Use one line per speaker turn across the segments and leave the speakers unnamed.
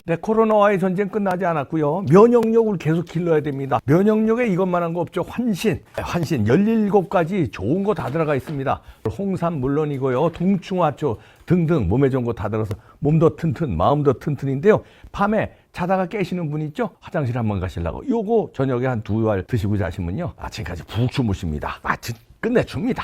네, 코로나와의 전쟁 끝나지 않았고요. 면역력을 계속 길러야 됩니다. 면역력에 이것만한 거 없죠. 환신 17가지 좋은 거 다 들어가 있습니다. 홍삼 물론이고요. 동충하초 등등 몸에 좋은 거 다 들어서 몸도 튼튼, 마음도 튼튼인데요. 밤에 자다가 깨시는 분 있죠? 화장실 한번 가시려고 요거 저녁에 한 2알 드시고 자시면요. 아침까지 푹 주무십니다. 끝내줍니다.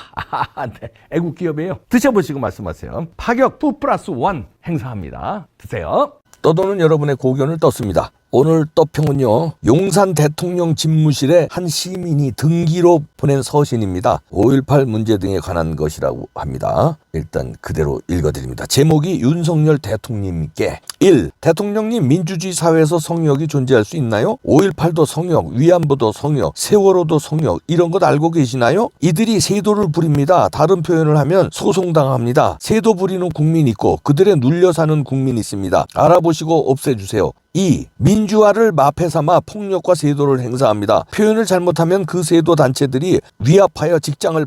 네, 애국 기업이에요. 드셔보시고 말씀하세요. 파격 2+1 행사합니다. 드세요. 떠도는 여러분의 고견을 떴습니다. 오늘 떠평은요, 용산 대통령 집무실에 한 시민이 등기로 보낸 서신입니다. 5.18 문제 등에 관한 것이라고 합니다. 일단 그대로 읽어드립니다. 제목이 윤석열 대통령님께 1. 대통령님, 민주주의 사회에서 성역이 존재할 수 있나요? 5.18도 성역, 위안부도 성역, 세월호도 성역, 이런 것 알고 계시나요? 이들이 세도를 부립니다. 다른 표현을 하면 소송당합니다. 세도 부리는 국민 있고 그들의 눌려 사는 국민 있습니다. 알아보시고 없애주세요. 2. 민주화를 마패 삼아 폭력과 세도를 행사합니다. 표현을 잘못하면 그 세도 단체들이 위압하여 직장을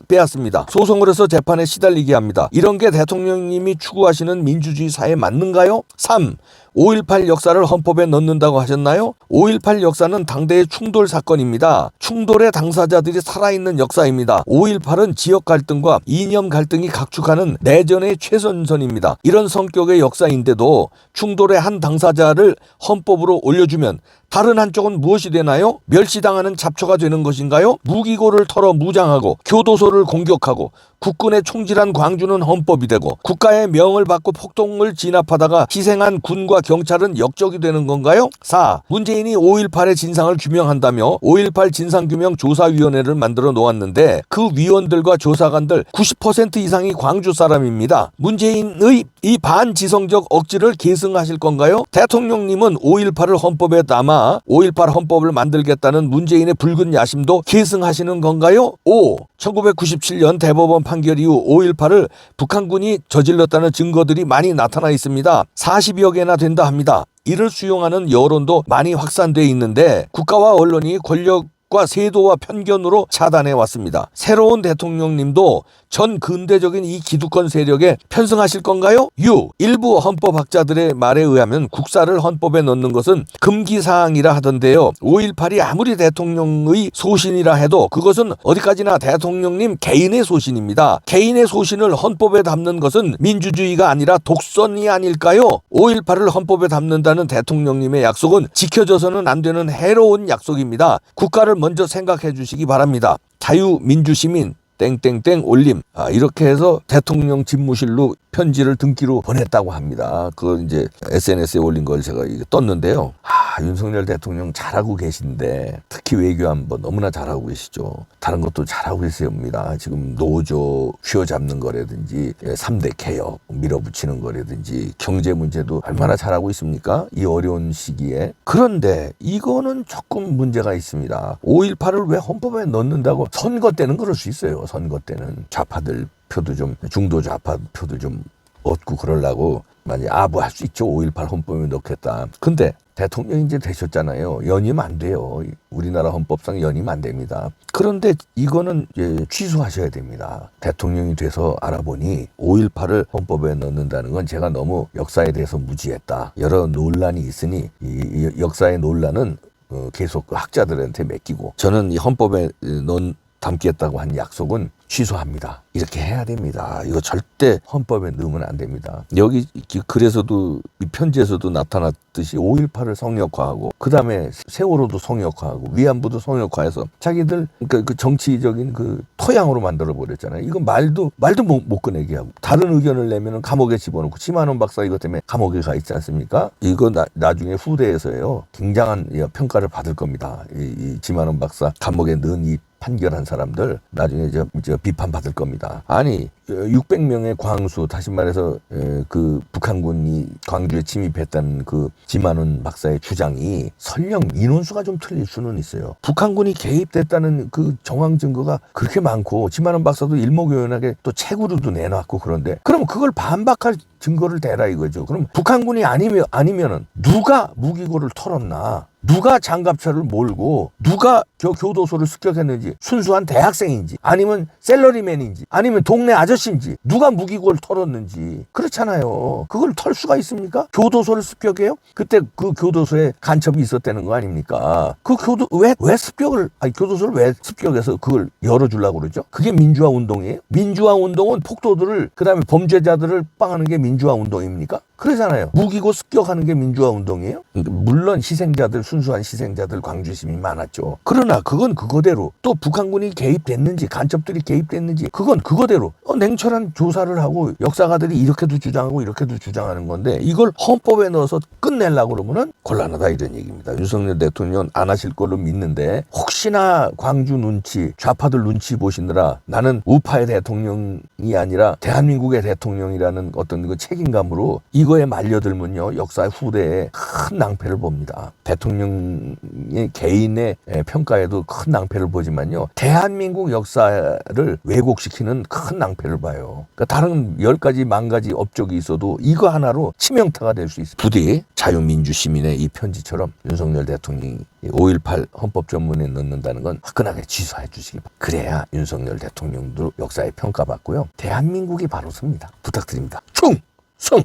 빼앗습니다. 소송을 해서 재판에 시달리게 합니다. 이런 게 대통령님이 추구하시는 민주주의 사회 맞는가요? 3. 5.18 역사를 헌법에 넣는다고 하셨나요? 5.18 역사는 당대의 충돌 사건입니다. 충돌의 당사자들이 살아있는 역사입니다. 5.18은 지역 갈등과 이념 갈등이 각축하는 내전의 최선선입니다. 이런 성격의 역사인데도 충돌의 한 당사자를 헌법으로 올려주면 다른 한쪽은 무엇이 되나요? 멸시당하는 잡초가 되는 것인가요? 무기고를 털어 무장하고 교도소를 공격하고 국군의 총질한 광주는 헌법이 되고 국가의 명을 받고 폭동을 진압하다가 희생한 군과 경찰은 역적이 되는 건가요? 4. 문재인이 5.18의 진상을 규명한다며 5.18 진상규명조사위원회를 만들어 놓았는데 그 위원들과 조사관들 90% 이상이 광주 사람입니다. 문재인의 이 반지성적 억지를 계승하실 건가요? 대통령님은 5.18을 헌법에 담아 5.18 헌법을 만들겠다는 문재인의 붉은 야심도 계승하시는 건가요? 5. 1997년 대법원 판결 이후 5.18을 북한군이 저질렀다는 증거들이 많이 나타나 있습니다. 40여 개나 된다 합니다. 이를 수용하는 여론도 많이 확산돼 있는데 국가와 언론이 권력과 세도와 편견으로 차단해 왔습니다. 새로운 대통령님도 전 근대적인 이 기득권 세력에 편승하실 건가요? 6. 일부 헌법학자들의 말에 의하면 국사를 헌법에 넣는 것은 금기사항이라 하던데요. 5.18이 아무리 대통령의 소신이라 해도 그것은 어디까지나 대통령님 개인의 소신입니다. 개인의 소신을 헌법에 담는 것은 민주주의가 아니라 독선이 아닐까요? 5.18을 헌법에 담는다는 대통령님의 약속은 지켜져서는 안 되는 해로운 약속입니다. 국가를 먼저 생각해 주시기 바랍니다. 자유민주시민 땡땡땡 올림. 이렇게 해서 대통령 집무실로 편지를 등기로 보냈다고 합니다. 그걸 이제 SNS에 올린 걸 제가 떴는데요. 윤석열 대통령 잘하고 계신데 특히 외교안보 너무나 잘하고 계시죠. 다른 것도 잘하고 계십니다. 지금 노조 휘어잡는 거라든지 3대 개혁 밀어붙이는 거라든지 경제 문제도 얼마나 잘하고 있습니까? 이 어려운 시기에. 그런데 이거는 조금 문제가 있습니다. 5.18을 왜 헌법에 넣는다고 선거 때는 그럴 수 있어요. 선거 때는 좌파들 표도 좀 중도 좌파 표도 좀 얻고 그러려고 많이 아부할 수 있죠. 5.18 헌법에 넣겠다. 근데 대통령 이제 되셨잖아요. 연임 안 돼요. 우리나라 헌법상 연임 안 됩니다. 그런데 이거는 취소하셔야 됩니다. 대통령이 돼서 알아보니 5.18을 헌법에 넣는다는 건 제가 너무 역사에 대해서 무지했다. 여러 논란이 있으니 이 역사의 논란은 계속 학자들한테 맡기고 저는 이 헌법에 담겠다고 한 약속은 취소합니다. 이렇게 해야 됩니다. 이거 절대 헌법에 넣으면 안 됩니다. 여기 그래서도 이 편지에서도 나타났듯이 5.18을 성역화하고 그 다음에 세월호도 성역화하고 위안부도 성역화해서 자기들 그러니까 그 정치적인 그 토양으로 만들어 버렸잖아요. 이건 말도 못 꺼내게 하고 다른 의견을 내면은 감옥에 집어넣고 지만원 박사 이것 때문에 감옥에 가 있지 않습니까? 이거 나중에 후대에서요 굉장한 평가를 받을 겁니다. 이 지만원 박사 감옥에 넣은 이 판결한 사람들 나중에 저 비판받을 겁니다. 아니 600명의 광수 다시 말해서 그 북한군이 광주에 침입했다는 그 지만원 박사의 주장이 설령 인원수가 좀 틀릴 수는 있어요. 북한군이 개입됐다는 그 정황 증거가 그렇게 많고 지만원 박사도 일목요연하게 또 책으로도 내놨고 그런데 그럼 그걸 반박할 증거를 대라 이거죠. 그럼 북한군이 아니면은 누가 무기고를 털었나?
누가 장갑차를 몰고 누가 교도소를 습격했는지, 순수한 대학생인지 아니면 셀러리맨인지 아니면 동네 아저씨인지, 누가 무기고를 털었는지. 그렇잖아요. 그걸 털 수가 있습니까? 교도소를 습격해요? 그때 그 교도소에 간첩이 있었다는 거 아닙니까? 그 교도소를 왜 습격해서 그걸 열어주려고 그러죠? 그게 민주화 운동이에요? 민주화 운동은 폭도들을, 그 다음에 범죄자들을 빵하는 게 민주화 운동입니까? 그러잖아요. 무기고 습격하는 게 민주화 운동이에요? 물론 희생자들, 순수한 희생자들 광주심이 많았죠. 그러나 그건 그거대로, 또 북한군이 개입됐는지 간첩들이 개입됐는지 그건 그거대로 냉철한 조사를 하고 역사가들이 이렇게도 주장하고 이렇게도 주장하는 건데, 이걸 헌법에 넣어서 끝내려고 그러면은 곤란하다 이런 얘기입니다. 윤석열 대통령 안 하실 걸로 믿는데, 혹시나 광주 눈치, 좌파들 눈치 보시느라 나는 우파의 대통령이 아니라 대한민국의 대통령이라는 어떤 그 책임감으로 이거에 말려들면요, 역사 후대에 큰 낭패를 봅니다. 대통령의 개인의 평가에도 큰 낭패를 보지만요, 대한민국 역사를 왜곡시키는 큰 낭패를 봐요. 그러니까 다른 10가지, 10,000가지 업적이 있어도 이거 하나로 치명타가 될 수 있습니다. 부디 자유민주시민의 이 편지처럼 윤석열 대통령이 5.18 헌법전문에 넣는다는 건 화끈하게 취소해 주시기 바랍니다. 그래야 윤석열 대통령도 역사에 평가받고요, 대한민국이 바로 섭니다. 부탁드립니다. 충성!